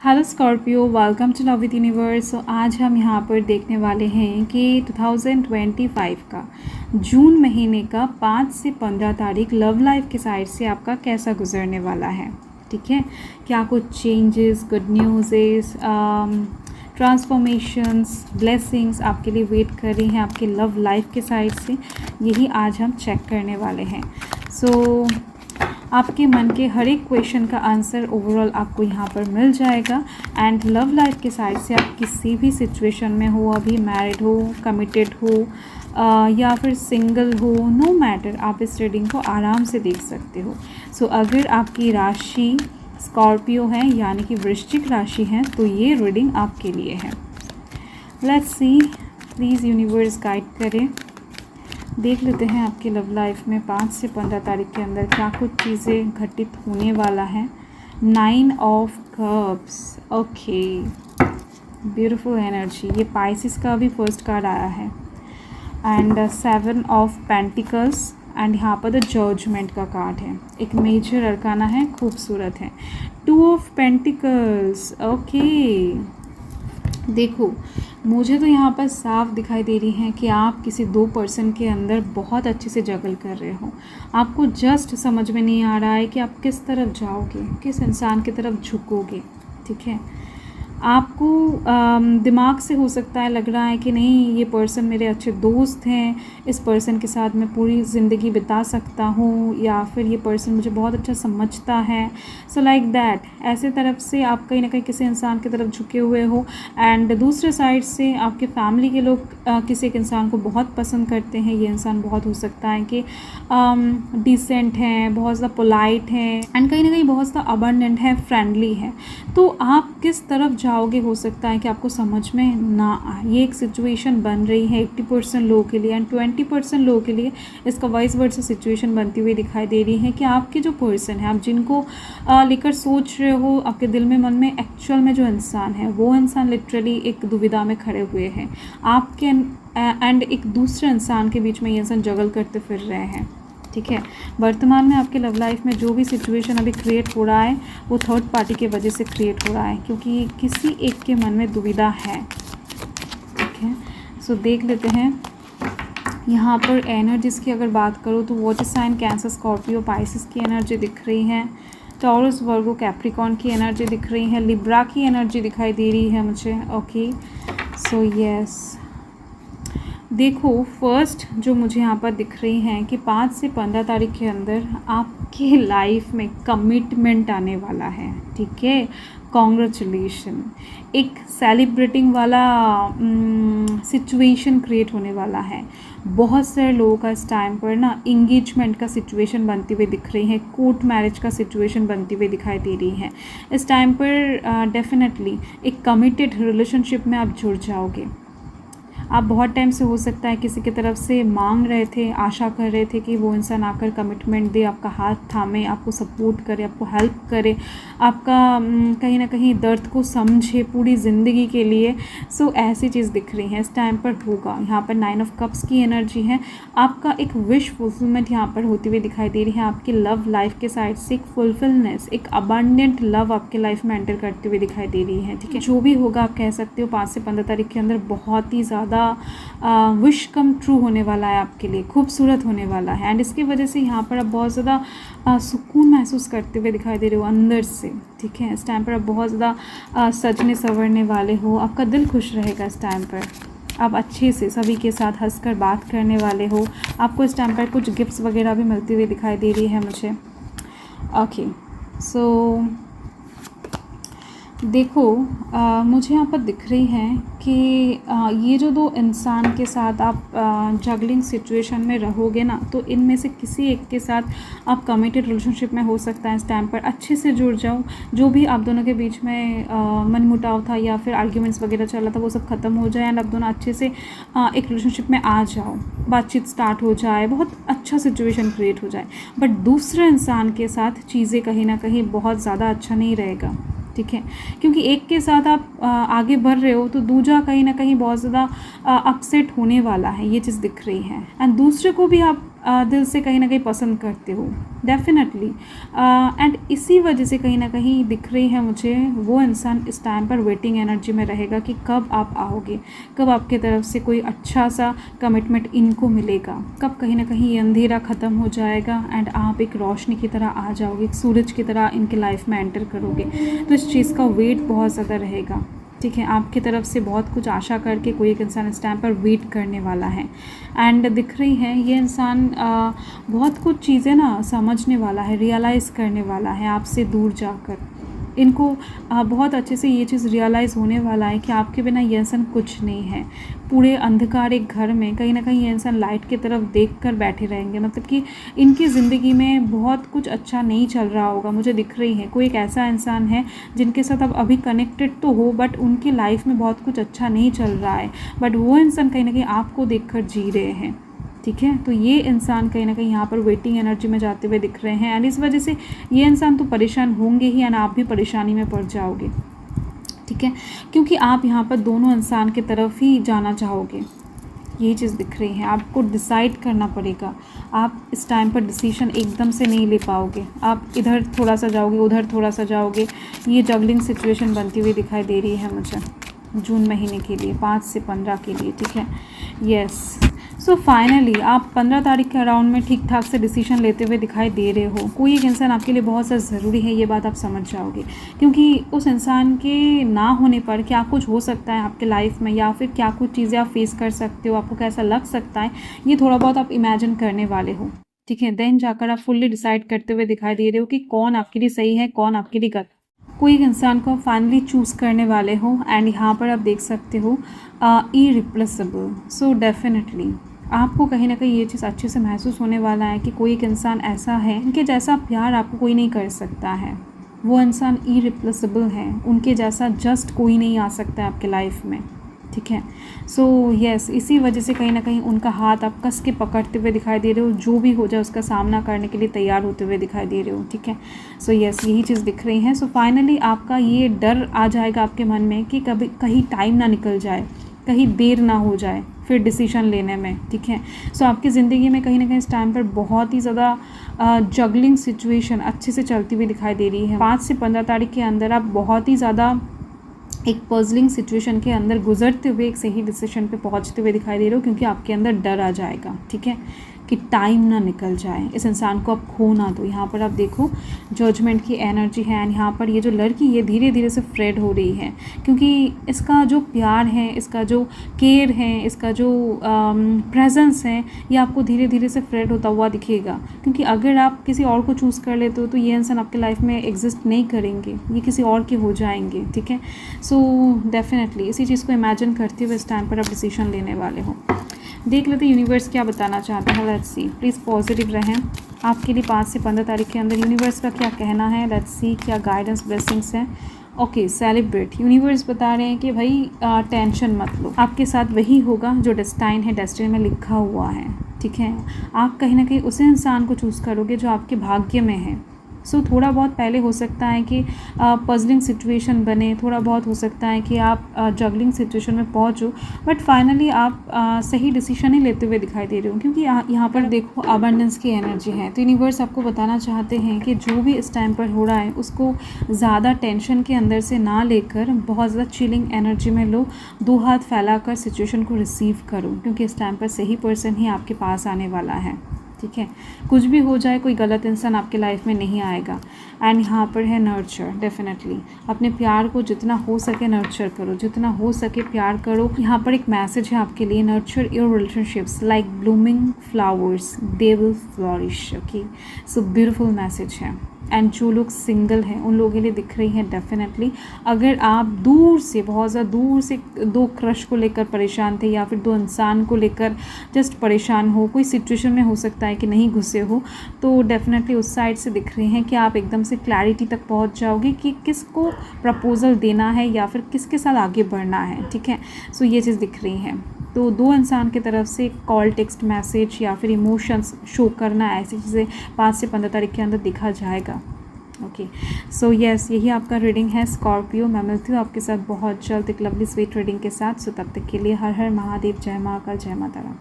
Hello Scorpio, welcome to love with universe. तो आज हम यहाँ पर देखने वाले हैं कि 2025 का जून महीने का 5 से 15 तारीख लव लाइफ के साइड से आपका कैसा गुजरने वाला है। ठीक है, क्या कुछ changes, good news, transformations, blessings आपके लिए वेट कर रही हैं आपके लव लाइफ के साइड से, यही आज हम चेक करने वाले हैं। सो आपके मन के हर एक क्वेश्चन का आंसर ओवरऑल आपको यहाँ पर मिल जाएगा। एंड लव लाइफ के साइड से आप किसी भी सिचुएशन में हो, अभी मैरिड हो, कमिटेड हो या फिर सिंगल हो, नो मैटर, आप इस रीडिंग को आराम से देख सकते हो। सो अगर आपकी राशि स्कॉर्पियो है यानी कि वृश्चिक राशि है तो ये रीडिंग आपके लिए है। Let's see, please universe guide करें। देख लेते हैं आपकी लव लाइफ में 5 से 15 तारीख के अंदर क्या कुछ चीज़ें घटित होने वाला है। 9 of cups, okay, beautiful energy. ये पाइसिस का भी फर्स्ट कार्ड आया है। एंड 7 ऑफ पेंटिकल्स एंड यहाँ पर द जजमेंट का कार्ड है। एक मेजर अरकाना है, खूबसूरत है। 2 ऑफ पेंटिकल्स, ओके। देखो, मुझे तो यहाँ पर साफ दिखाई दे रही है कि आप किसी दो पर्सन के अंदर बहुत अच्छे से जगल कर रहे हो। आपको जस्ट समझ में नहीं आ रहा है कि आप किस तरफ जाओगे, किस इंसान की तरफ झुकोगे। ठीक है, आपको दिमाग से हो सकता है लग रहा है कि नहीं, ये पर्सन मेरे अच्छे दोस्त हैं, इस पर्सन के साथ मैं पूरी ज़िंदगी बिता सकता हूँ, या फिर ये पर्सन मुझे बहुत अच्छा समझता है। सो लाइक दैट, ऐसे तरफ से आप कहीं ना कहीं किसी इंसान की तरफ झुके हुए हो। एंड दूसरे साइड से आपके फैमिली के लोग किसी एक इंसान को बहुत पसंद करते हैं। ये इंसान बहुत हो सकता है कि डिसेंट है, बहुत ज़्यादा पोलाइट है, एंड कहीं ना कहीं बहुत ज़्यादा अबंडेंट है, फ्रेंडली है। तो आप किस तरफ जाओगे हो सकता है कि आपको समझ में ना आए। ये एक सिचुएशन बन रही है 80% लोगों के लिए, एंड 20% लोगों के लिए इसका वाइस वर्सा सिचुएशन बनती हुई दिखाई दे रही है कि आपके जो पर्सन है, आप जिनको लेकर सोच रहे हो, आपके दिल में, मन में, एक्चुअल में जो इंसान है वो इंसान लिटरली एक दुविधा में खड़े हुए हैं। आपके एंड एक दूसरे इंसान के बीच में ये इंसान जगल करते फिर रहे हैं। ठीक है, वर्तमान में आपके लव लाइफ में जो भी सिचुएशन अभी क्रिएट हो रहा है वो थर्ड पार्टी के वजह से क्रिएट हो रहा है, क्योंकि किसी एक के मन में दुविधा है। ठीक है, सो देख लेते हैं यहाँ पर एनर्जीज़ की अगर बात करूँ तो water sign, Cancer, Scorpio, Pisces की एनर्जी दिख रही है। टॉरस, वर्गो, कैप्रिकॉर्न की एनर्जी दिख रही है। लिब्रा की एनर्जी दिखाई दे रही है मुझे। ओके, सो यस, देखो, फर्स्ट जो मुझे यहाँ पर दिख रही है कि 5 से 15 तारीख के अंदर आपके लाइफ में कमिटमेंट आने वाला है। ठीक है, कॉन्ग्रेचुलेशन, एक सेलिब्रेटिंग वाला सिचुएशन क्रिएट होने वाला है। बहुत सारे लोगों का इस टाइम पर ना इंगेजमेंट का सिचुएशन बनती हुई दिख रही है, कोर्ट मैरिज का सिचुएशन बनती हुई दिखाई दे रही है। इस टाइम पर डेफिनेटली एक कमिटेड रिलेशनशिप में आप जुड़ जाओगे। आप बहुत टाइम से हो सकता है किसी की तरफ से मांग रहे थे, आशा कर रहे थे कि वो इंसान आकर कमिटमेंट दे, आपका हाथ थामे, आपको सपोर्ट करे, आपको हेल्प करे, आपका कहीं ना कहीं दर्द को समझे पूरी ज़िंदगी के लिए। सो ऐसी चीज़ दिख रही है, इस टाइम पर होगा। यहाँ पर 9 ऑफ कप्स की एनर्जी है। आपका एक विश फुलफिलमेंट यहाँ पर होती हुई दिखाई दे रही है। आपकी लव लाइफ के साइड से एक फुलफिलनेस, एक अबंडेंट लव आपके लाइफ में एंटर करते हुए दिखाई दे रही है। ठीक है, जो भी होगा आप कह सकते हो 5 से 15 तारीख के अंदर बहुत ही ज़्यादा विश कम ट्रू होने वाला है आपके लिए, खूबसूरत होने वाला है। एंड इसकी वजह से यहाँ पर आप बहुत ज़्यादा सुकून महसूस करते हुए दिखाई दे रहे हो अंदर से। ठीक है, इस टाइम पर आप बहुत ज़्यादा सजने संवरने वाले हो, आपका दिल खुश रहेगा इस टाइम पर। आप अच्छे से सभी के साथ हंसकर बात करने वाले हो। आपको इस टाइम पर कुछ गिफ्ट्स वगैरह भी मिलती हुई दिखाई दे रही है मुझे। ओके, सो देखो, मुझे यहाँ पर दिख रही है कि ये जो दो इंसान के साथ आप जगलिंग सिचुएशन में रहोगे ना, तो इनमें से किसी एक के साथ आप कमिटेड रिलेशनशिप में हो सकता है। इस टाइम पर अच्छे से जुड़ जाओ। जो भी आप दोनों के बीच में मनमुटाव था या फिर आर्ग्यूमेंट्स वगैरह चल रहा था वो सब ख़त्म हो जाए, एंड आप दोनों अच्छे से एक रिलेशनशिप में आ जाओ, बातचीत स्टार्ट हो जाए, बहुत अच्छा सिचुएशन क्रिएट हो जाए। बट दूसरे इंसान के साथ चीज़ें कहीं ना कहीं बहुत ज़्यादा अच्छा नहीं रहेगा। ठीक है, क्योंकि एक के साथ आप आगे बढ़ रहे हो तो दूसरा कहीं ना कहीं बहुत ज़्यादा अपसेट होने वाला है, ये चीज़ दिख रही है। एंड दूसरे को भी आप दिल से कहीं ना कहीं पसंद करते हो डेफिनेटली। एंड इसी वजह से कहीं ना कहीं दिख रही है मुझे वो इंसान इस टाइम पर वेटिंग एनर्जी में रहेगा कि कब आप आओगे, कब आपके तरफ से कोई अच्छा सा कमिटमेंट इनको मिलेगा, कब कहीं ना कहीं ये अंधेरा ख़त्म हो जाएगा एंड आप एक रोशनी की तरह आ जाओगे, एक सूरज की तरह इनके लाइफ में एंटर करोगे। तो इस चीज़ का वेट बहुत ज़्यादा रहेगा, ठीक है। आपकी तरफ से बहुत कुछ आशा करके कोई एक इंसान इस टाइम पर वेट करने वाला है एंड दिख रही है ये इंसान बहुत कुछ चीज़ें ना समझने वाला है, रियलाइज़ करने वाला है आपसे दूर जाकर। इनको बहुत अच्छे से ये चीज़ रियलाइज़ होने वाला है कि आपके बिना ये इंसान कुछ नहीं है। पूरे अंधकार एक घर में कहीं ना कहीं ये इंसान लाइट की तरफ देख कर बैठे रहेंगे, मतलब कि इनकी ज़िंदगी में बहुत कुछ अच्छा नहीं चल रहा होगा। मुझे दिख रही है कोई एक ऐसा इंसान है जिनके साथ आप अभी कनेक्टेड तो हो बट उनकी लाइफ में बहुत कुछ अच्छा नहीं चल रहा है, बट वो इंसान कहीं ना कहीं आपको देख कर जी रहे हैं, ठीक है। तो ये इंसान कहीं ना कहीं यहाँ पर वेटिंग एनर्जी में जाते हुए दिख रहे हैं एंड इस वजह से ये इंसान तो परेशान होंगे ही एंड आप भी परेशानी में पड़ जाओगे, ठीक है, क्योंकि आप यहाँ पर दोनों इंसान की तरफ ही जाना चाहोगे। यही चीज़ दिख रही है, आपको डिसाइड करना पड़ेगा। आप इस टाइम पर डिसीजन एकदम से नहीं ले पाओगे, आप इधर थोड़ा सा जाओगे उधर थोड़ा सा जाओगे। ये जगलिंग सिचुएशन बनती हुई दिखाई दे रही है मुझे जून महीने के लिए, 5 से 15 के लिए, ठीक है। यस, सो फाइनली आप 15 तारीख के अराउंड में ठीक ठाक से डिसीजन लेते हुए दिखाई दे रहे हो। कोई एक इंसान आपके लिए बहुत ज़्यादा ज़रूरी है, ये बात आप समझ जाओगे, क्योंकि उस इंसान के ना होने पर क्या कुछ हो सकता है आपके लाइफ में, या फिर क्या कुछ चीज़ें आप फेस कर सकते हो, आपको कैसा लग सकता है, ये थोड़ा बहुत आप इमेजिन करने वाले हो, ठीक है। देन जाकर आप फुल्ली डिसाइड करते हुए दिखाई दे रहे हो कि कौन आपके लिए सही है, कौन आपके लिए गलत। कोई एक इंसान को फाइनली चूज़ करने वाले हो एंड यहाँ पर आप देख सकते हो इरिप्लेसेबल। सो डेफिनेटली आपको कहीं ना कहीं ये चीज़ अच्छे से महसूस होने वाला है कि कोई एक इंसान ऐसा है उनके जैसा प्यार आपको कोई नहीं कर सकता है। वो इंसान इरिप्लेसेबल है, उनके जैसा जस्ट कोई नहीं आ सकता है आपके लाइफ में, ठीक है। सो यस, इसी वजह से कहीं ना कहीं उनका हाथ आप कस के पकड़ते हुए दिखाई दे रहे हो, जो भी हो जाए उसका सामना करने के लिए तैयार होते हुए दिखाई दे रहे हो, ठीक है। सो यस, यही चीज़ दिख रही है। सो फाइनली आपका ये डर आ जाएगा आपके मन में कि कभी कहीं टाइम ना निकल जाए, कहीं देर ना हो जाए फिर डिसीजन लेने में, ठीक है। सो आपकी ज़िंदगी में कहीं ना कहीं इस टाइम पर बहुत ही ज़्यादा जगलिंग सिचुएशन अच्छे से चलती हुई दिखाई दे रही है। 5 से 15 तारीख के अंदर आप बहुत ही ज़्यादा एक पजलिंग सिचुएशन के अंदर गुजरते हुए एक सही डिसीजन पे पहुंचते हुए दिखाई दे रहे हो, क्योंकि आपके अंदर डर आ जाएगा, ठीक है, कि टाइम ना निकल जाए, इस इंसान को आप खो ना दो। यहाँ पर आप देखो जजमेंट की एनर्जी है एंड यहाँ पर ये जो लड़की ये धीरे धीरे से फ्रेड हो रही है, क्योंकि इसका जो प्यार है, इसका जो केयर है, इसका जो प्रेजेंस है, ये आपको धीरे धीरे से फ्रेड होता हुआ दिखेगा। क्योंकि अगर आप किसी और को चूज़ कर लेते हो तो ये इंसान आपके लाइफ में एग्जिस्ट नहीं करेंगे, ये किसी और के हो जाएंगे, ठीक है। सो डेफिनेटली इसी चीज़ को इमेजिन करते हुए इस टाइम पर आप डिसीजन लेने वाले हो। देख लेते यूनिवर्स क्या बताना चाहते हैं। लेट्स सी, प्लीज़ पॉजिटिव रहें। आपके लिए 5 से 15 तारीख के अंदर यूनिवर्स का क्या कहना है। लेट्स सी क्या गाइडेंस ब्लेसिंग्स हैं। Okay, celebrate. यूनिवर्स बता रहे हैं कि भाई टेंशन मत लो, आपके साथ वही होगा जो डेस्टाइन है, डेस्टिनी में लिखा हुआ है, ठीक है। आप कहीं ना कहीं उसी इंसान को चूज़ करोगे जो आपके भाग्य में है। सो थोड़ा बहुत पहले हो सकता है कि पजलिंग सिचुएशन बने, थोड़ा बहुत हो सकता है कि आप जगलिंग सिचुएशन में पहुंचो, बट फाइनली आप सही डिसीजन ही लेते हुए दिखाई दे रहे हो, क्योंकि यहाँ पर देखो अबंडेंस की एनर्जी है। तो यूनिवर्स आपको बताना चाहते हैं कि जो भी इस टाइम पर हो रहा है उसको ज़्यादा टेंशन के अंदर से ना लेकर बहुत ज़्यादा चिलिंग एनर्जी में लो, 2 हाथ फैलाकर सिचुएशन को रिसीव करो, क्योंकि इस टाइम पर सही पर्सन ही आपके पास आने वाला है, ठीक है। कुछ भी हो जाए कोई गलत इंसान आपके लाइफ में नहीं आएगा। एंड यहाँ पर है नर्चर। डेफिनेटली अपने प्यार को जितना हो सके नर्चर करो, जितना हो सके प्यार करो। यहाँ पर एक मैसेज है आपके लिए, nurture your relationships like blooming flowers, they will flourish. Okay, so beautiful message है। एंड जो लोग सिंगल हैं उन लोगों के लिए दिख रही हैं डेफिनेटली। अगर आप दूर से, बहुत ज़्यादा दूर से 2 क्रश को लेकर परेशान थे, या फिर 2 इंसान को लेकर जस्ट परेशान हो, कोई सिचुएशन में हो सकता है कि नहीं घुसे हो, तो डेफिनेटली उस साइड से दिख रहे हैं कि आप एकदम से क्लैरिटी तक पहुंच जाओगे कि किसको प्रपोजल देना है या फिर किसके साथ आगे बढ़ना है, ठीक है। सो ये चीज़ दिख रही है। तो 2 इंसान की तरफ से कॉल, टेक्स्ट मैसेज या फिर इमोशंस शो करना, ऐसी चीज़ें 5 से 15 तारीख के अंदर दिखा जाएगा। ओके, सो यस, यही आपका रीडिंग है स्कॉर्पियो। मैं मिलती हूँ आपके साथ बहुत जल्द एक लवली स्वीट रीडिंग के साथ। सो तब तक के लिए हर हर महादेव, जय महाकाल, जय माता रानी।